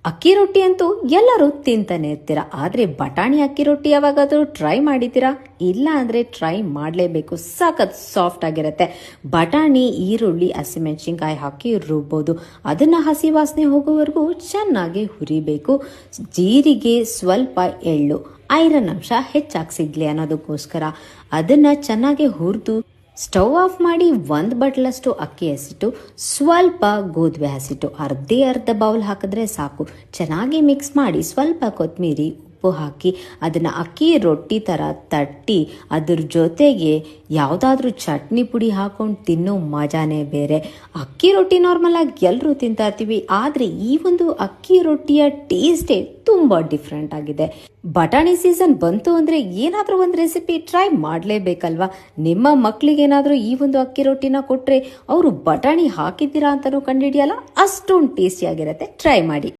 ಅಕ್ಕಿ ರೊಟ್ಟಿ ಅಂತೂ ಎಲ್ಲರೂ ತಿಂತಾನೆ ಇರ್ತೀರಾ, ಆದರೆ ಬಟಾಣಿ ಅಕ್ಕಿ ರೊಟ್ಟಿ ಯಾವಾಗಾದರೂ ಟ್ರೈ ಮಾಡಿದ್ದೀರಾ? ಇಲ್ಲ ಅಂದರೆ ಟ್ರೈ ಮಾಡಲೇಬೇಕು. ಸಖತ್ ಸಾಫ್ಟ್ ಆಗಿರುತ್ತೆ. ಬಟಾಣಿ, ಈರುಳ್ಳಿ, ಹಸಿಮೆಣಸಿನ್ಕಾಯಿ ಹಾಕಿ ರುಬ್ಬೋದು. ಅದನ್ನು ಹಸಿ ವಾಸನೆ ಹೋಗೋವರೆಗೂ ಚೆನ್ನಾಗಿ ಹುರಿಬೇಕು. ಜೀರಿಗೆ, ಸ್ವಲ್ಪ ಎಳ್ಳು, ಐರನ್ ಅಂಶ ಹೆಚ್ಚಾಗಿ ಸಿಗಲಿ ಅನ್ನೋದಕ್ಕೋಸ್ಕರ ಅದನ್ನು ಚೆನ್ನಾಗಿ ಹುರಿದು ಸ್ಟವ್ ಆಫ್ ಮಾಡಿ 1 ಬಟ್ಲಷ್ಟು ಅಕ್ಕಿ ಹಸಿಟ್ಟು, ಸ್ವಲ್ಪ ಗೋಧಿ ಹಸಿಟ್ಟು ಅರ್ಧ ಬೌಲ್ ಹಾಕಿದ್ರೆ ಸಾಕು. ಚೆನ್ನಾಗಿ ಮಿಕ್ಸ್ ಮಾಡಿ ಸ್ವಲ್ಪ ಕೊತ್ತಂಬರಿ, ಉಪ್ಪು ಹಾಕಿ ಅದನ್ನು ಅಕ್ಕಿ ರೊಟ್ಟಿ ಥರ ತಟ್ಟಿ ಅದ್ರ ಜೊತೆಗೆ ಯಾವುದಾದ್ರೂ ಚಟ್ನಿ ಪುಡಿ ಹಾಕೊಂಡು ತಿನ್ನೋ ಮಜಾನೇ ಬೇರೆ. ಅಕ್ಕಿ ರೊಟ್ಟಿ ನಾರ್ಮಲ್ ಆಗಿ ಎಲ್ಲರೂ ತಿಂತಾ ಇರ್ತೀವಿ, ಆದರೆ ಈ ಒಂದು ಅಕ್ಕಿ ರೊಟ್ಟಿಯ ಟೇಸ್ಟೇ ತುಂಬ ಡಿಫ್ರೆಂಟ್ ಆಗಿದೆ. ಬಟಾಣಿ ಸೀಸನ್ ಬಂತು ಅಂದರೆ ಏನಾದರೂ ಒಂದು ರೆಸಿಪಿ ಟ್ರೈ ಮಾಡಲೇಬೇಕಲ್ವಾ? ನಿಮ್ಮ ಮಕ್ಕಳಿಗೇನಾದರೂ ಈ ಒಂದು ಅಕ್ಕಿ ರೊಟ್ಟಿನ ಕೊಟ್ಟರೆ ಅವರು ಬಟಾಣಿ ಹಾಕಿದ್ದೀರಾ ಅಂತಲೂ ಕಂಡುಹಿಡಿಯಲ್ಲ, ಅಷ್ಟೊಂದು ಟೇಸ್ಟಿಯಾಗಿರುತ್ತೆ. ಟ್ರೈ ಮಾಡಿ.